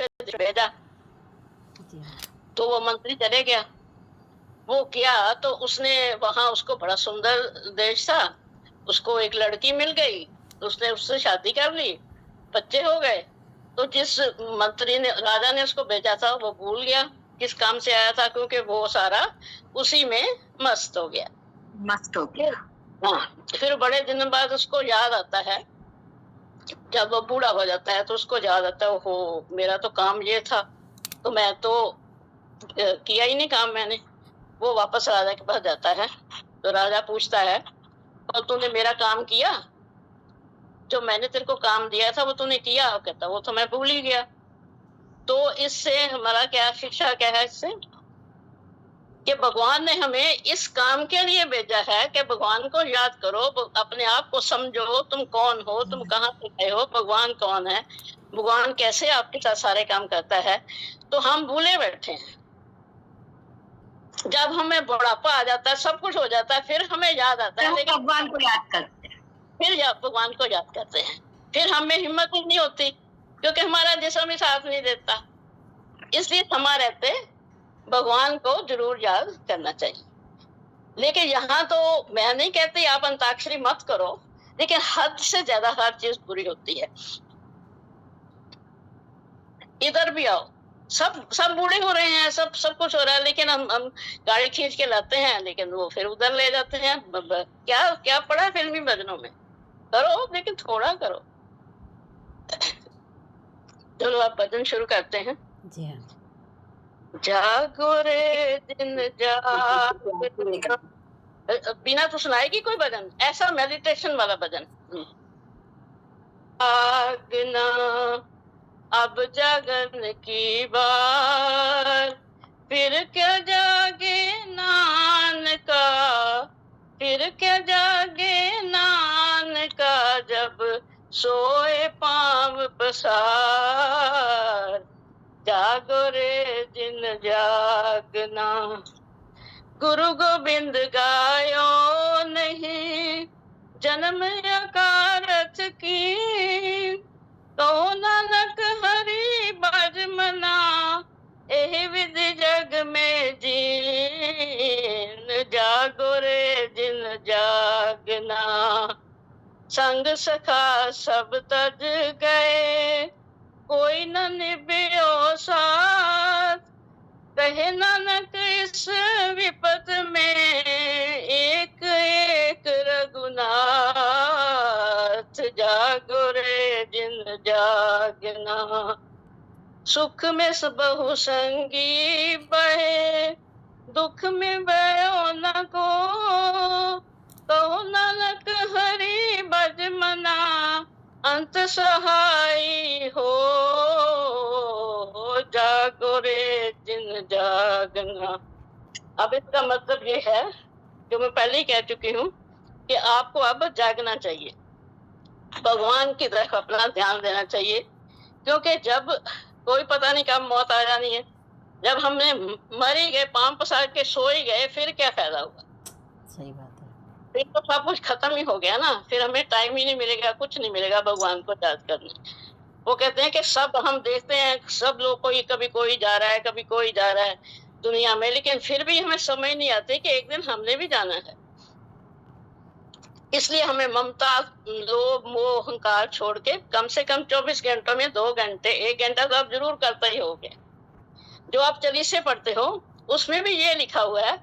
भेजा। तो वो मंत्री चले गया, वो किया तो उसने वहां, उसको बड़ा सुंदर देश था, उसको एक लड़की मिल गई, उसने उससे शादी कर ली, बच्चे हो गए। तो जिस मंत्री ने, राजा ने उसको भेजा था, वो भूल गया किस काम से आया था, क्योंकि वो सारा उसी में मस्त हो गया। हाँ, फिर बड़े दिन बाद उसको याद आता है, जब वो बूढ़ा हो जाता है तो उसको याद आता है, ओहो मेरा तो काम ये था, तो मैं तो किया ही नहीं काम मैंने। वो वापस राजा के पास जाता है, तो राजा पूछता है, और तूने मेरा काम किया, जो मैंने तेरे को काम दिया था वो तूने किया? वो कहता वो तो मैं भूल ही गया। तो इससे हमारा क्या शिक्षा क्या है इससे, कि भगवान ने हमें इस काम के लिए भेजा है कि भगवान को याद करो, अपने आप को समझो, तुम कौन हो, तुम कहाँ से आए हो, भगवान कौन है, भगवान कैसे आपके साथ सारे काम करता है। तो हम भूले बैठे हैं। जब हमें बुढ़ापा आ जाता है, सब कुछ हो जाता है, फिर हमें याद आता है, लेकिन भगवान को याद करते हैं, भगवान को याद करते हैं, फिर हमें हिम्मत ही नहीं होती, क्योंकि हमारा जिस्म ही साथ नहीं देता। इसलिए थमा रहते, भगवान को जरूर याद करना चाहिए। लेकिन यहाँ तो मैं नहीं कहती आप अंताक्षरी मत करो, लेकिन हद से ज्यादा हर चीज बुरी होती है। इधर भी आओ, सब बूढ़े हो रहे हैं, सब कुछ हो रहा है, लेकिन हम गाड़ी खींच के लाते हैं, लेकिन वो फिर उधर ले जाते हैं। क्या क्या पड़ा फिल्मी भजनों में, करो लेकिन थोड़ा करो। चलो आप भजन शुरू करते हैं। जी हाँ। जागो रे दिन जागो, बिना तो सुनाएगी कोई भजन, ऐसा मेडिटेशन वाला भजन। जागना अब जागन की बार, फिर क्या जागे नानका, फिर क्या जागे नानका, जब सोए पांव पसार। जागो रे जिन जागना, गुरु गोबिंद गायो नहीं, जन्म अकारथ की, तो नानक हरि बाज मना, एहि विधि जग में जीन। जागो रे जिन जागना, संग सखा सब तज गए, कोई न निभ्यो साथ, कहे नानक इस विपत में, एक एक रघुनाथ। जागो रे जिन जागना, सुख में बहु संगी बहे, दुख में भयो न को, कहो नानक हरि भज मना, अंत सहाय हो। जागो रे जिन जागना। अब इसका मतलब ये है, जो मैं पहले ही कह चुकी हूँ, कि आपको अब जागना चाहिए, भगवान की तरफ अपना ध्यान देना चाहिए, क्योंकि जब कोई पता नहीं कब मौत आ जानी है। जब हमने मर ही गए, पांव पसार के सो ही गए, फिर क्या फायदा होगा? सही बात है। फिर तो सब कुछ खत्म ही हो गया ना, फिर हमें टाइम ही नहीं मिलेगा, कुछ नहीं मिलेगा भगवान को याद करने। वो कहते हैं कि सब हम देखते हैं, सब लोग कोई, कभी कोई जा रहा है, कभी कोई जा रहा है दुनिया में, लेकिन फिर भी हमें समझ नहीं आती कि एक दिन हमने भी जाना है। इसलिए हमें ममता, लोभ, मोह, अहंकार छोड़ के कम से कम 24 घंटों में 2 घंटे, 1 घंटा तो आप जरूर करते ही होगे। जो आप चालीसे पढ़ते हो उसमें भी ये लिखा हुआ है,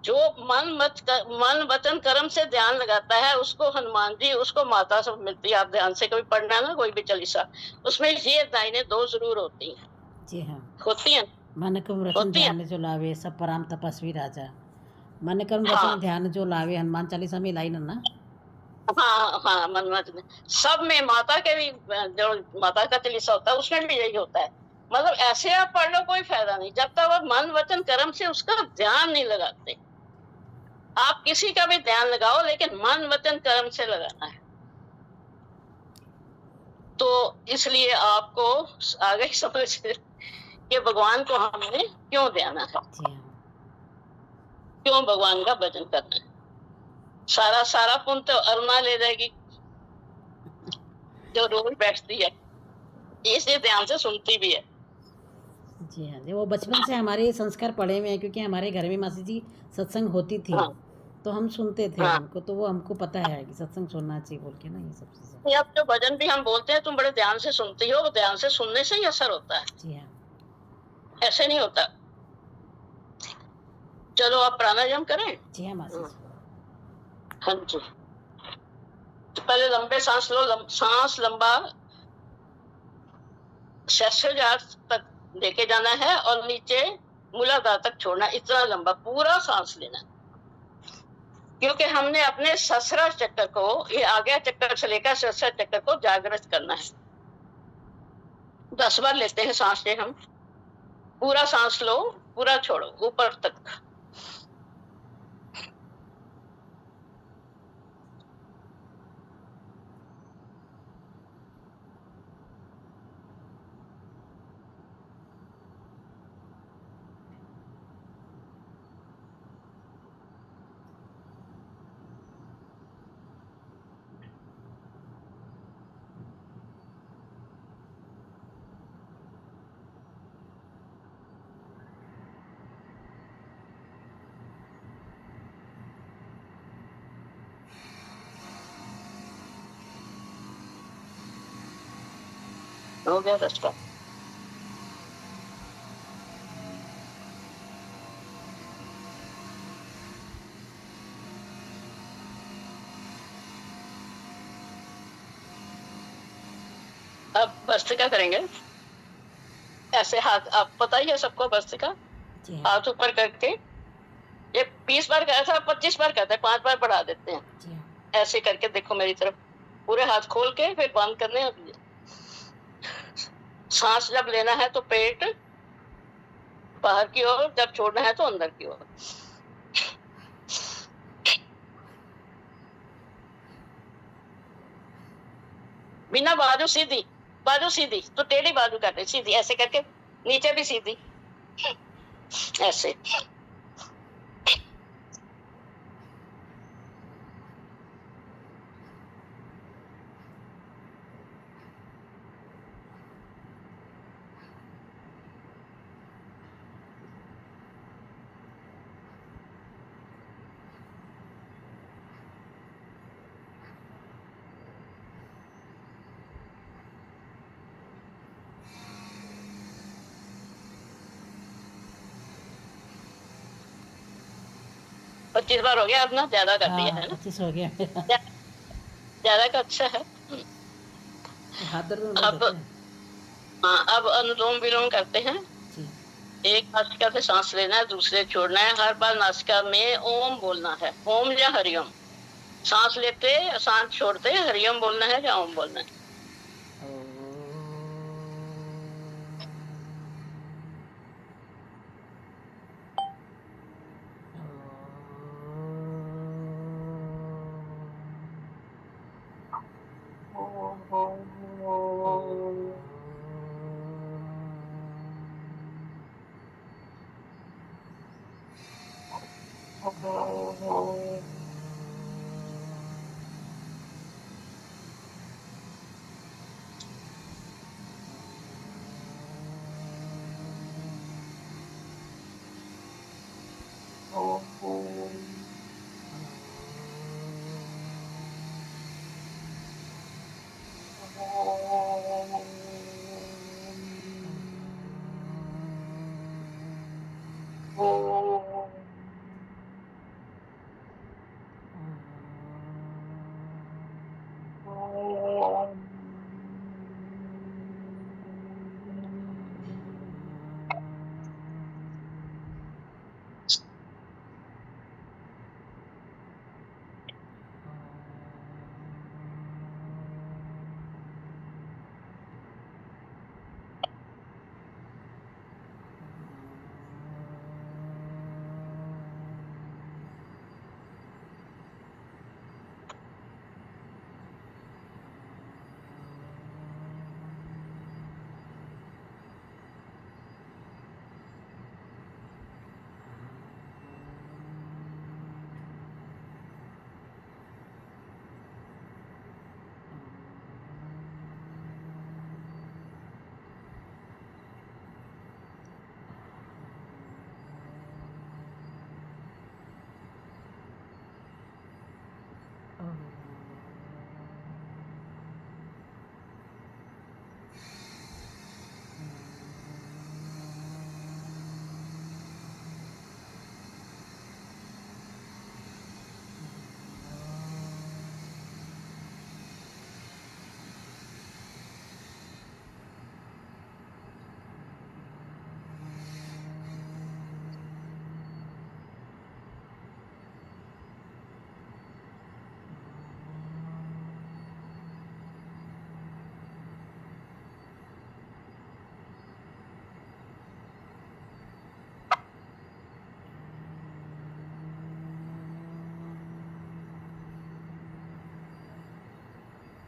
जो मन वचन कर्म से ध्यान लगाता है, उसको हनुमान जी, उसको माता सब मिलती है। आप ध्यान से कभी पढ़ना ना कोई भी चालीसा, उसमें ये दाइने 2 जरूर होती हैं। जी हाँ। होती हैं, मन कर्म वचन ध्यान जो लावे, सब पराम तपस्वी राजा। मन कर्म वचन ध्यान जो लावे, हनुमान चालीसा में लाई ना। हाँ, मन सब में, माता के भी, जो माता का चालीसा होता है उसमें भी यही होता है। मतलब ऐसे आप पढ़ लो कोई फायदा नहीं, जब तक आप मन वचन कर्म से उसका ध्यान नहीं लगाते। आप किसी का भी ध्यान लगाओ, लेकिन मन वचन कर्म से लगाना है। तो इसलिए आपको आगे समझ कि भगवान को हमने क्यों ध्याना है, क्यों भगवान का भजन करना है। सारा पुण्य तो अरुणा ले जाएगी, जो रोज बैठती है, इसे ध्यान से सुनती भी है। जी हाँ जी, वो बचपन से हमारे संस्कार पड़े हुए हैं, क्योंकि हमारे घर में मासी जी सत्संग होती थी, हाँ तो हम सुनते थे हाँ। उनको, तो वो हमको पता है कि सत्संग सुनना चाहिए बोल के ना, ये सब चीज़ें। ये अब जो भजन भी हम बोलते हैं तुम बड़े ध्यान से सुनती हो, ध्यान से सुनने से ही असर होता है, जी हाँ। ऐसे नहीं होता। चलो आप प्राणायाम करें। जी हाँ मासी जी। हाँ जी। तो पहले लंबे सांस लो, सांस लंबा षष्ठजात तक लेके जाना है और नीचे मूलाधार तक छोड़ना, इतना लंबा पूरा सांस लेना। क्योंकि हमने अपने सहस्रार चक्कर को, ये आज्ञा चक्कर से लेकर सहस्रार चक्कर को जागृत करना है। 10 बार लेते हैं सांस ले हम। पूरा सांस लो, पूरा छोड़ो ऊपर तक। हो गया 10 बार। अब भस्त्रिका करेंगे। ऐसे हाथ, आप पता ही है सबको भस्त्रिका, जी हाँ। हाथ ऊपर करके। ये 20 बार कहा था, 25 बार कहते हैं, 5 बार बढ़ा देते हैं। जी हाँ। ऐसे करके देखो मेरी तरफ, पूरे हाथ खोल के फिर बंद करने हैं। सांस जब लेना है तो पेट बाहर की ओर, जब छोड़ना है तो अंदर की ओर। बिना बाजू सीधी, बाजू सीधी तो टेढ़ी बाजू करते, सीधी ऐसे करके, नीचे भी सीधी, ऐसे। पच्चीस बार हो गया, अब ना ज्यादा कर दिया हाँ है ना, 25 हो गया मेरा। ज्यादा का अच्छा है। हाथ दर्द होने लग अब जाता है। हाँ, अब अनुलोम विलोम करते हैं। जी। एक नासिका से सांस लेना है, दूसरे छोड़ना है। हर बार नासिका में ओम बोलना है, ओम या हरिओम। सांस लेते, सांस छोड़ते हरिओम बोलना है या ओम बोलना है।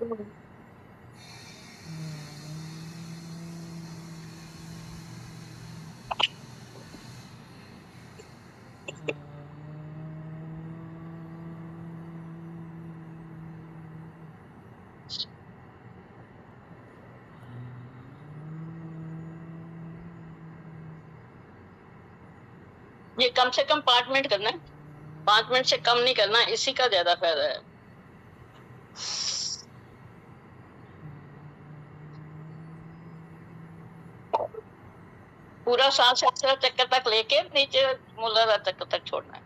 ये कम से कम 5 मिनट करना है, 5 मिनट से कम नहीं करना, इसी का ज्यादा फायदा है। पूरा सांस ऐसा चक्कर तक लेके नीचे मूलाधार चक्कर तक छोड़ना है।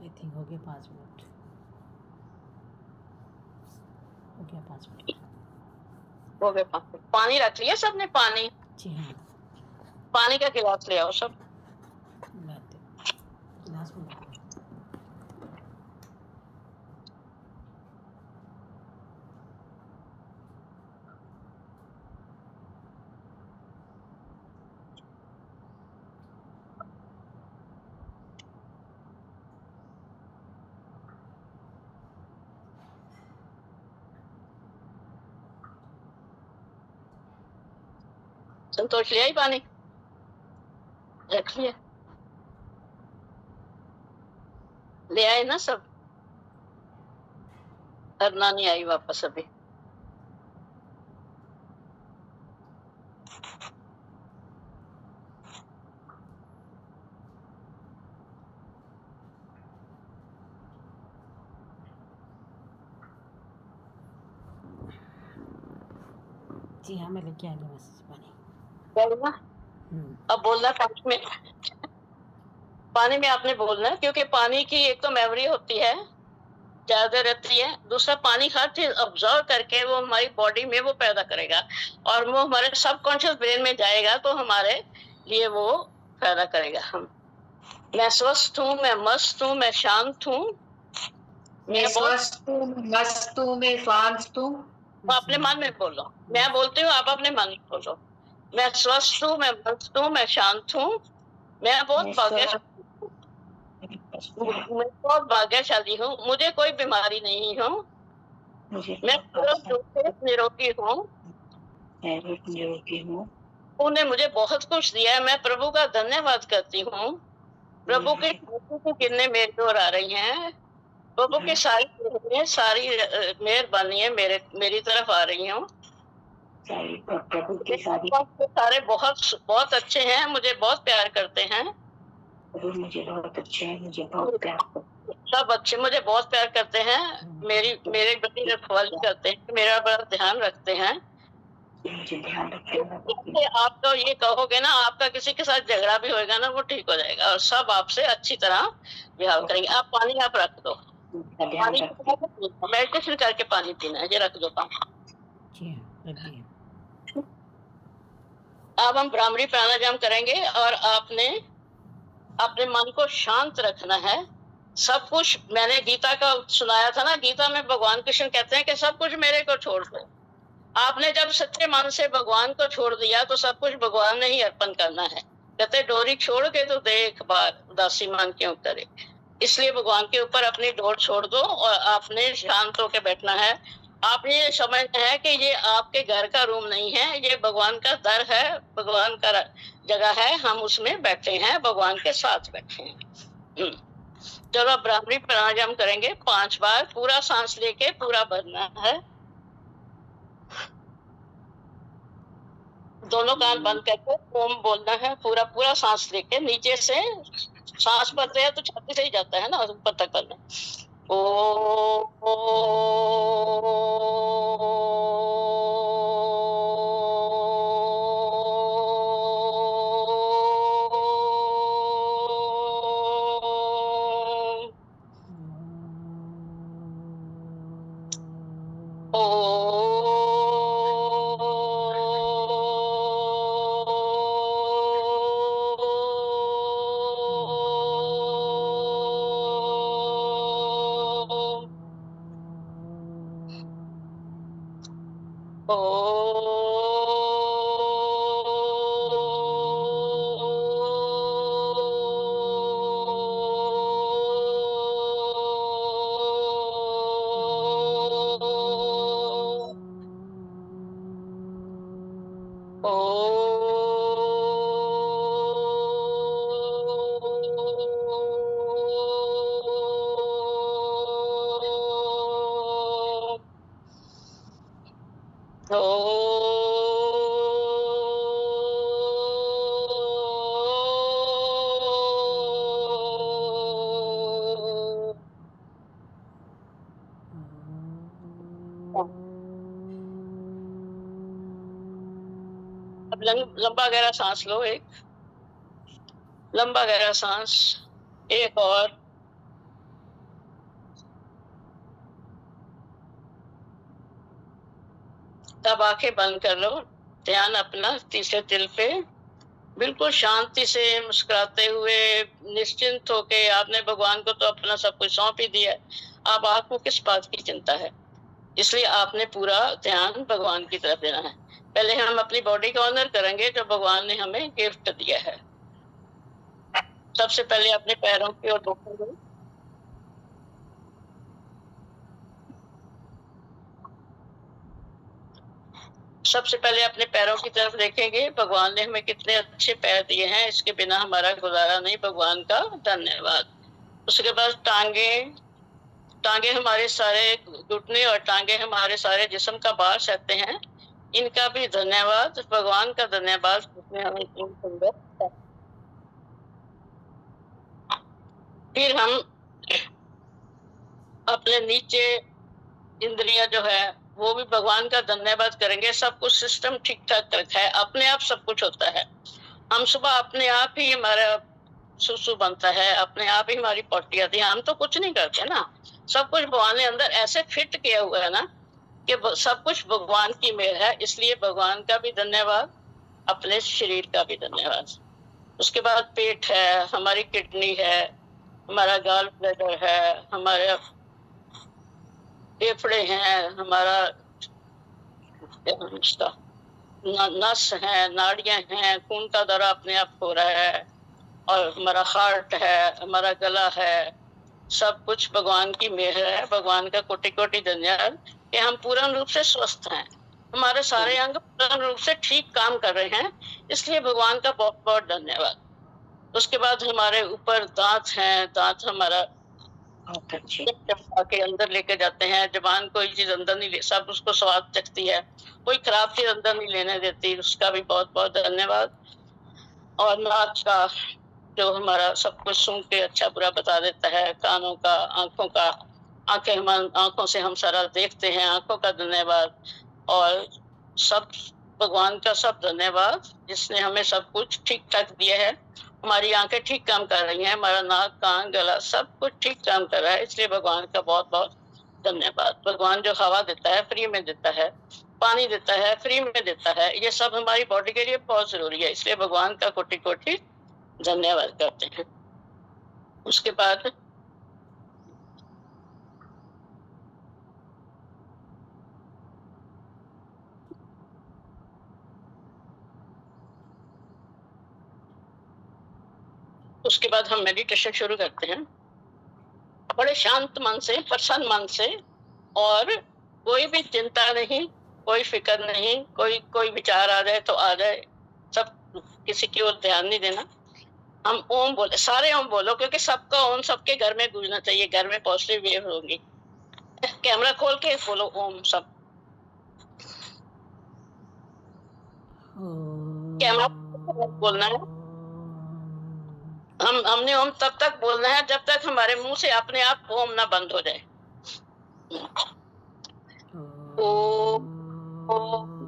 आई थिंक हो गया 5 मिनट, हो गया 5 मिनट। हो गए 5 मिनट। पानी रख लिया सबने? पानी, जी हाँ, पानी का गिलास ले आओ सब। लाते गिलास में लाते। संतोष ले आई पानी? रख लिया? ले आए ना सब? अरना नहीं आई वापस अभी। जी हाँ, मैं लेके आऊंगी मैसेज पानी। बोलना, अब बोलना पानी में, पानी में आपने बोलना है, क्योंकि पानी की एक तो मेमोरी होती है, ज्यादा रहती है, दूसरा पानी हर चीज ऑब्जर्व करके वो हमारी बॉडी में वो पैदा करेगा और वो हमारे सबकॉन्शियस ब्रेन में जाएगा तो हमारे लिए वो पैदा करेगा। हम, मैं स्वस्थ हूँ, मैं मस्त हूँ, मैं शांत हूँ, मैं स्वस्थ हूँ, मस्त हूँ, मैं शांत हूँ। अपने मन में बोलो, मैं बोलती हूँ, आप अपने मन में बोलो। मैं स्वस्थ हूँ, मैं मस्त हूँ, मैं शांत हूँ, मैं बहुत भाग्यशाली हूँ, मुझे कोई बीमारी नहीं हो, मैं निरोगी हूँ, उन्होंने मुझे बहुत कुछ दिया है, मैं प्रभु का धन्यवाद करती हूँ। प्रभु की किरणें मेरी ओर आ रही हैं, प्रभु की सारी मेहरबानी है मेरी तरफ आ रही हूँ। प्रभु के सारे बहुत बहुत अच्छे हैं, मुझे बहुत प्यार करते हैं। मुझे बहुत अच्छे हैं, मुझे बहुत प्यार करते हैं। सब अच्छे मुझे बहुत प्यार करते हैं, मेरे बड़ी रखवाली करते हैं, मेरा बड़ा ध्यान रखते हैं। जी ध्यान रखिएगा। इससे आप तो ये कहोगे ना, आपका किसी के साथ झगड़ा भी होएगा ना, वो ठीक हो जाएगा और सब आपसे अच्छी तरह व्यवहार करेंगे। आप पानी आप रख दो, का ध्यान पानी रखिए। मेडिटेशन करके पानी पीना है, ये रख दो पानी। जी हाँ, रख दिया। अब हम भ्रामरी प्राणायाम करेंगे और आपने अपने मन को शांत रखना है। सब कुछ मैंने गीता का सुनाया था ना, गीता में भगवान कृष्ण कहते हैं कि सब कुछ मेरे को छोड़ दो। आपने जब सच्चे मन से भगवान को छोड़ दिया तो सब कुछ भगवान ने ही अर्पण करना है। कहते डोरी छोड़ के तो देख बार उदासी मन क्यों करे। इसलिए भगवान के ऊपर अपनी डोर छोड़ दो और आपने शांत होकर बैठना है। आप ये समझना है कि ये आपके घर का रूम नहीं है, ये भगवान का दर है, भगवान का जगह है, हम उसमें बैठे हैं, भगवान के साथ बैठे हैं। चलो अब भ्रामरी प्राणायाम करेंगे 5 बार, पूरा सांस लेके पूरा भरना है। दोनों कान बंद करके ओम बोलना है, पूरा पूरा सांस लेके। नीचे से सांस भरते हैं तो छाती से ही जाता है ना, ऊपर तक करना। अब लंबा गहरा सांस लो, एक लंबा गहरा सांस, एक और। तब आंखें बंद कर लो, ध्यान अपना तीसरे तिल पे, बिल्कुल शांति से मुस्कुराते हुए निश्चिंत होके। आपने भगवान को तो अपना सब कुछ सौंप ही दिया, अब आपको किस बात की चिंता है, इसलिए आपने पूरा ध्यान भगवान की तरफ देना है। पहले हम अपनी बॉडी का ऑनर करेंगे जो भगवान ने हमें गिफ्ट दिया है। सबसे पहले अपने पैरों की ओर देखेंगे, सबसे पहले अपने पैरों की तरफ देखेंगे। भगवान ने हमें कितने अच्छे पैर दिए हैं, इसके बिना हमारा गुजारा नहीं, भगवान का धन्यवाद। उसके बाद टांगे, टांगे हमारे सारे घुटने और टांगे हमारे सारे जिस्म का भार सहते हैं, इनका भी धन्यवाद, भगवान का धन्यवाद, उसने हमें इतनी सुंदर। फिर हम अपने नीचे इंद्रियां जो है वो भी भगवान का धन्यवाद करेंगे। सब कुछ सिस्टम ठीक ठाक रखा है, अपने आप सब कुछ होता है। हम सुबह अपने आप ही हमारा सुसु बनता है, अपने आप ही हमारी पॉटी आती है, हम तो कुछ नहीं करते ना। सब कुछ भगवान ने अंदर ऐसे फिट किया हुआ है ना कि सब कुछ भगवान की मेहर है, इसलिए भगवान का भी धन्यवाद, अपने शरीर का भी धन्यवाद। उसके बाद पेट है, हमारी किडनी है, हमारा गॉल ब्लैडर है, हमारे फेफड़े हैं, हमारा नस है, नाड़ियां हैं, खून का दौरा अपने आप हो रहा है, और हमारा हार्ट है, हमारा गला है। सब कुछ भगवान की मेहर है, भगवान का कोटि कोटि धन्यवाद कि हम पूर्ण रूप से स्वस्थ हैं, हमारे सारे अंग पूर्ण रूप से ठीक काम कर रहे हैं, इसलिए भगवान का बहुत बहुत धन्यवाद। उसके बाद हमारे ऊपर दांत हैं, दांत हमारा के अंदर लेके जाते हैं। जबान कोई चीज अंदर नहीं ले, सब उसको स्वाद चखती है, कोई खराब चीज अंदर नहीं लेने देती, उसका भी बहुत बहुत धन्यवाद। और नाक का जो हमारा सब कुछ सुन के अच्छा बुरा बता देता है, कानों का, आंखों का, आंखें हम आंखों से हम सारा देखते हैं, आंखों का धन्यवाद। और सब भगवान का सब धन्यवाद जिसने हमें सब कुछ ठीक ठाक दिया है। हमारी आंखें ठीक काम कर रही हैं, हमारा नाक कान गला सब कुछ ठीक काम कर रहा है, इसलिए भगवान का बहुत बहुत धन्यवाद। भगवान जो हवा देता है फ्री में देता है, पानी देता है फ्री में देता है, ये सब हमारी बॉडी के लिए बहुत जरूरी है, इसलिए भगवान का कोटि कोटि धन्यवाद करते हैं। उसके बाद हम मेडिटेशन शुरू करते हैं बड़े शांत मन से, प्रसन्न मन से, और कोई भी चिंता नहीं, कोई फिक्र नहीं, कोई विचार आ जाए तो आ जाए, सब किसी की ओर ध्यान नहीं देना। हम ओम बोले, सारे ओम बोलो, क्योंकि सबका ओम सबके घर में गूंजना चाहिए, घर में पॉजिटिव वेव होगी। कैमरा खोल के बोलो ओम सब, कैमरा बोलना है। हमने ओम तब तक बोलना है जब तक हमारे मुंह से अपने आप ओम ना बंद हो जाए। ओम ओम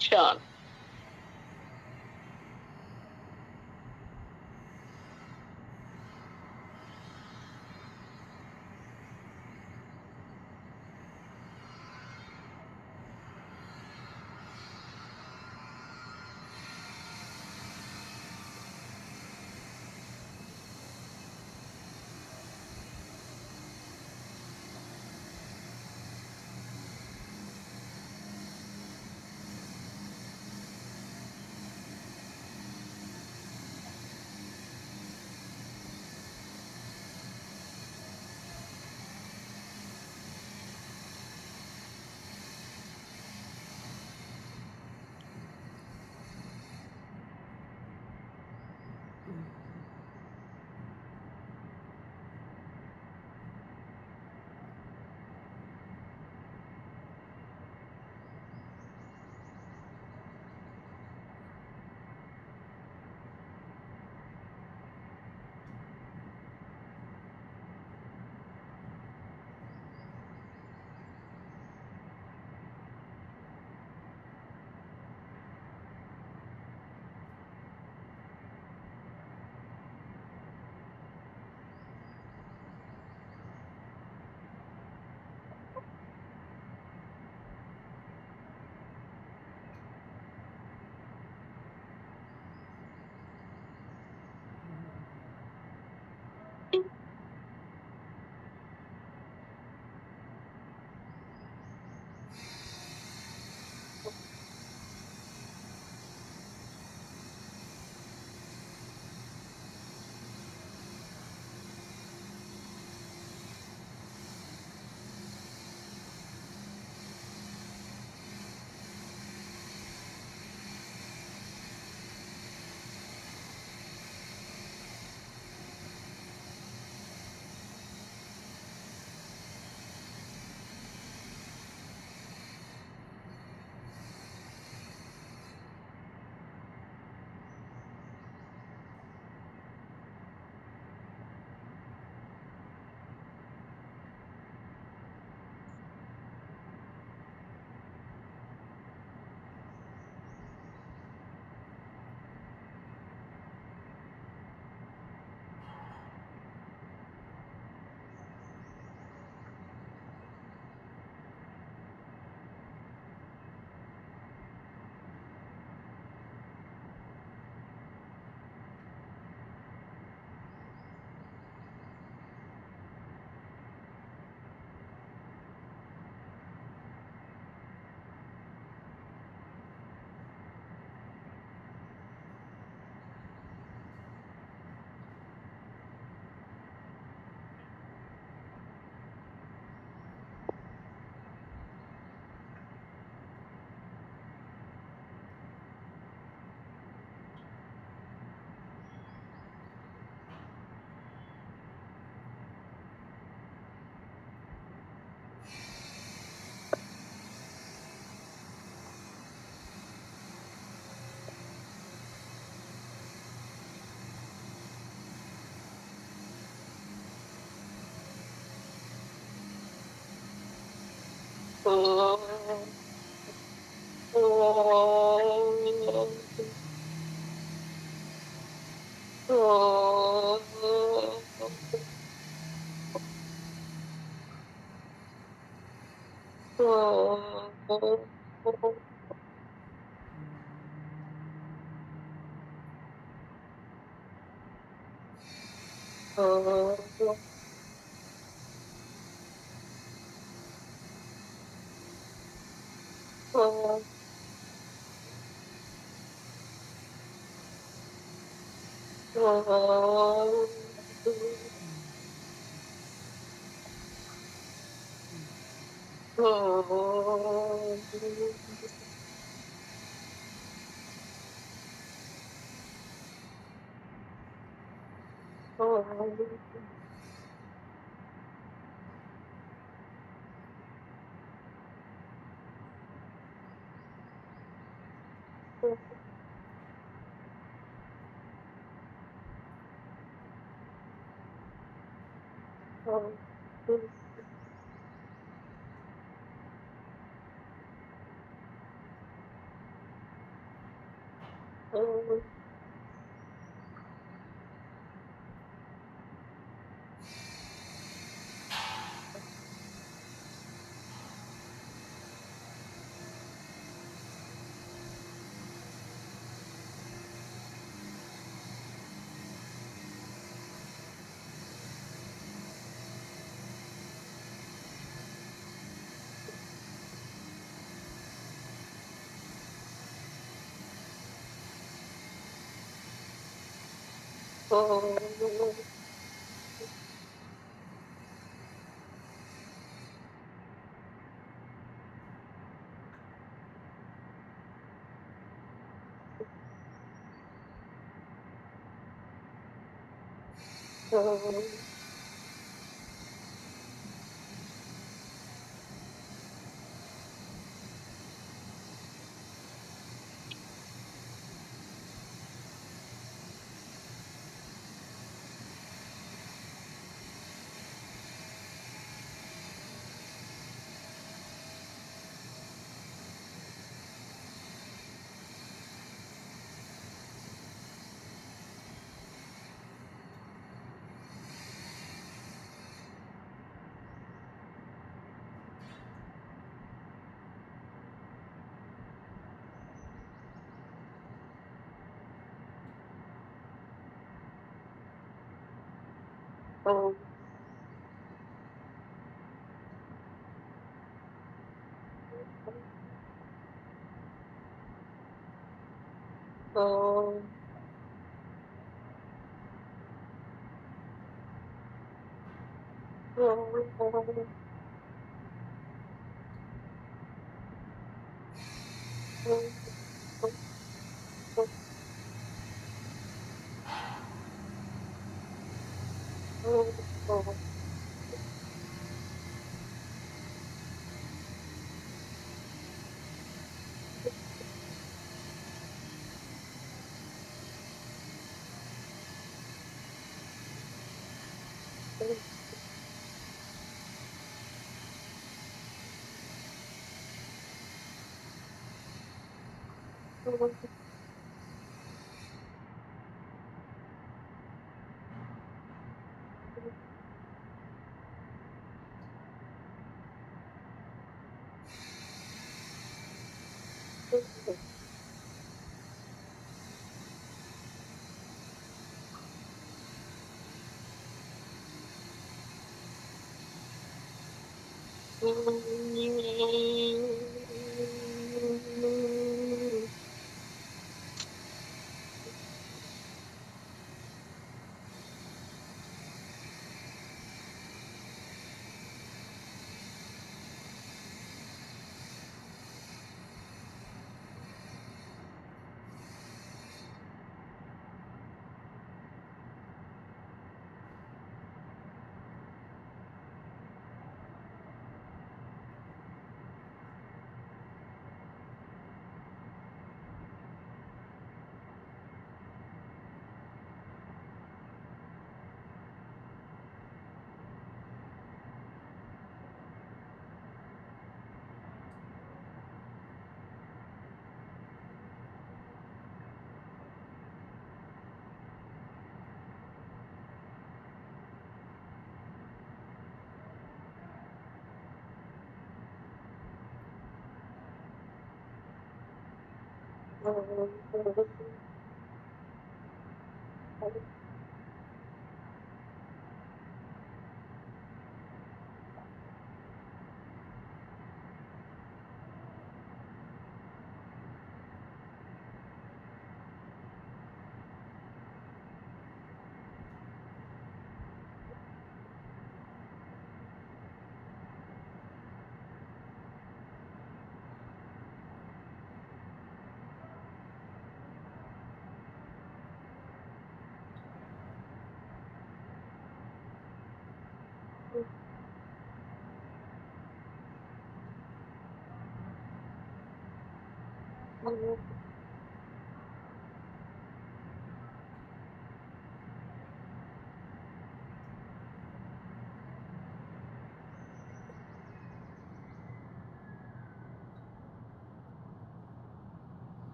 शांत।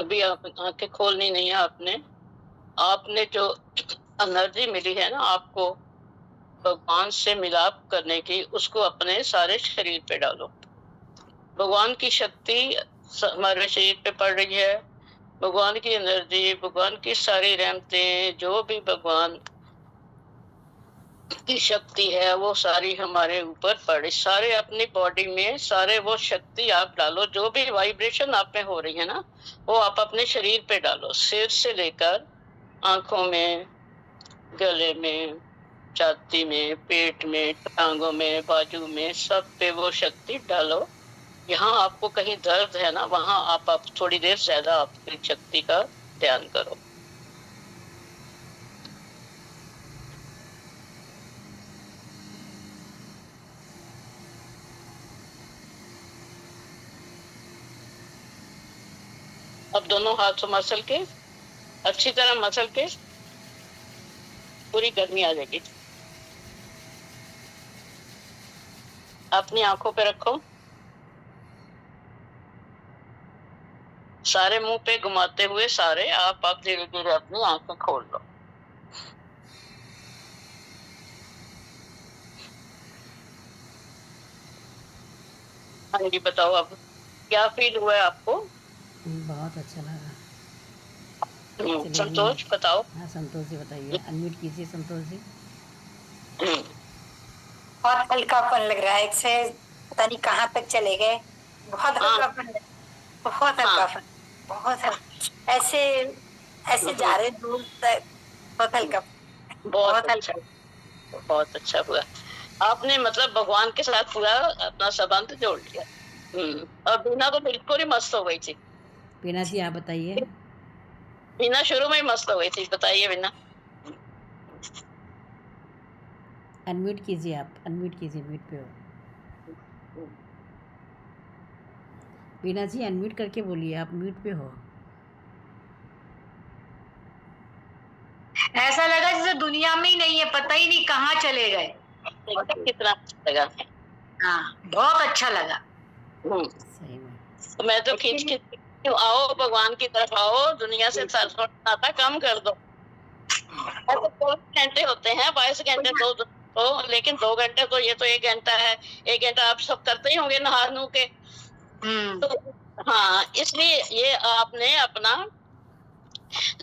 अभी आंखें खोलनी नहीं है आपने। आपने जो एनर्जी मिली है ना आपको भगवान से मिलाप करने की, उसको अपने सारे शरीर पे डालो। भगवान की शक्ति हमारे शरीर पे पड़ रही है। भगवान की एनर्जी, भगवान की सारी रहमतें, जो भी भगवान की शक्ति है वो सारी हमारे ऊपर पड़े। सारे अपनी बॉडी में सारे वो शक्ति आप डालो। जो भी वाइब्रेशन आप में हो रही है ना, वो आप अपने शरीर पे डालो। सिर से लेकर आंखों में, गले में, छाती में, पेट में, टांगों में, बाजू में, सब पे वो शक्ति डालो। यहाँ आपको कहीं दर्द है ना, वहां आप थोड़ी देर ज्यादा आपकी शक्ति का ध्यान करो। अब दोनों हाथों मसल के अच्छी तरह मसल के पूरी गर्मी आ जाएगी। अपनी आंखों पे रखो, सारे मुंह पे घुमाते हुए सारे आप धीरे धीरे अपनी आंखें खोल लो। हाँ जी, बताओ अब क्या फील हुआ है आपको? बहुत अच्छा लगा। संतोष बताओ। हाँ संतोष जी बताइए, अनम्यूट कीजिए संतोष जी। बहुत हल्कापन लग रहा है, एक से पता नहीं कहाँ तक चले गए। बहुत हल्कापन, बहुत हल्कापन, बहुत ऐसे ऐसे जा रहे दूर तक। बहुत हल्का, बहुत हल्का। बहुत अच्छा हुआ। आपने मतलब भगवान के साथ पूरा अपना संबंध जोड़ लिया। और बीना तो बिल्कुल ही मस्त हो गई थी। बीना जी आप बताइए। बीना शुरू में ही मस्त हो गई थी। बताइए बीना। अनम्यूट कीजिए, आप अनम्यूट कीजिए, म्यूट पे हो। बीना जी अनम्यूट करके बोलिए, आप म्यूट पे हो। ऐसा लगा जैसे दुनिया में ही नहीं है, पता ही नहीं कहाँ चले गए। कितना अच्छा लगा। हाँ बहुत अच्छा लगा। सही में तो मैं तो खींच खींच आओ भगवान की तरफ आओ, दुनिया से नाता कम कर दो। ऐसे 24 घंटे होते हैं, 22 घंटे तो लेकिन 2 घंटे तो ये तो 1 घंटा है। 1 घंटा आप सब करते ही होंगे नहा नू के। तो हाँ, इसलिए ये आपने अपना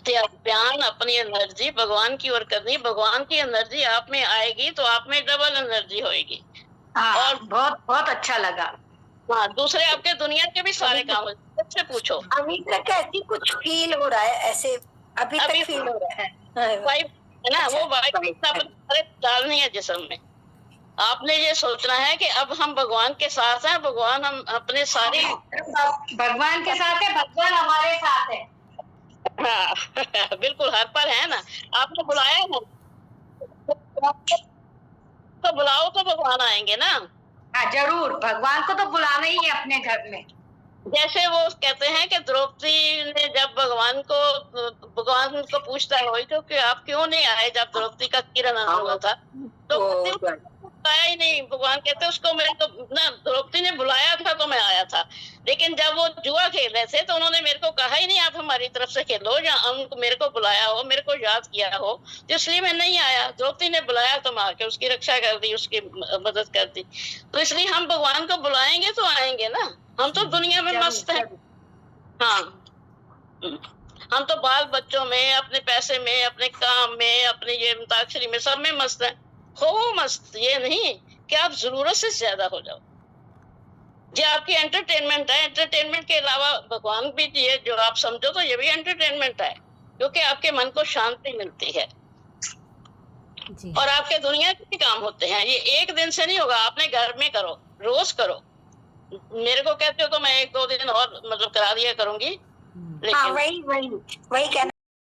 ध्यान, अपनी एनर्जी भगवान की ओर करनी। भगवान की एनर्जी आप में आएगी तो आप में डबल एनर्जी होएगी। और बहुत बहुत अच्छा लगा। हाँ, दूसरे आपके दुनिया के भी सारे काम से पूछो। अभी तक ऐसी कुछ फील हो रहा है, ऐसे अभी तक फील हो रहा है। वाइब है ना, वो वाइब डालनी है जिस्म में। आपने ये सोचना है कि अब हम भगवान के साथ हैं, भगवान हम अपने सारी भगवान के साथ है, भगवान हमारे साथ है। हाँ बिल्कुल हर पर है ना। आपने बुलाया है ना, तो बुलाओ तो भगवान आएंगे ना। हाँ जरूर, भगवान को तो बुलाना ही है अपने घर में। जैसे वो कहते हैं कि द्रौपदी ने जब भगवान को पूछता है वही तो कि आप क्यों नहीं आए जब द्रौपदी का किरण हुआ था, तो आया ही नहीं। भगवान कहते उसको मेरे को ना द्रौपदी ने बुलाया था तो मैं आया था, लेकिन जब वो जुआ खेल रहे थे तो उन्होंने मेरे को कहा ही नहीं आप हमारी तरफ से खेलो, या उनको मेरे को बुलाया हो, मेरे को याद किया हो, तो इसलिए मैं नहीं आया। द्रौपदी ने बुलाया तो मैं आके उसकी रक्षा कर दी, उसकी मदद कर दी। तो इसलिए हम भगवान को बुलाएंगे तो आएंगे ना। हम तो दुनिया में मस्त हैं। हाँ, हम तो बाल बच्चों में, अपने पैसे में, अपने काम में, अपने ये अंताक्षरी में, सब में मस्त हैं। हो मस्त, ये नहीं कि आप जरूरत से ज्यादा हो जाओ। ये आपकी एंटरटेनमेंट है। एंटरटेनमेंट के अलावा भगवान भी ये जो आप समझो तो ये भी एंटरटेनमेंट है, क्योंकि आपके मन को शांति मिलती है जी। और आपके दुनिया के भी काम होते हैं। ये एक दिन से नहीं होगा, आपने घर में करो, रोज करो। मेरे को कहते हो तो मैं 1-2 दिन और मतलब करा दिया करूंगी। हाँ, वही कहना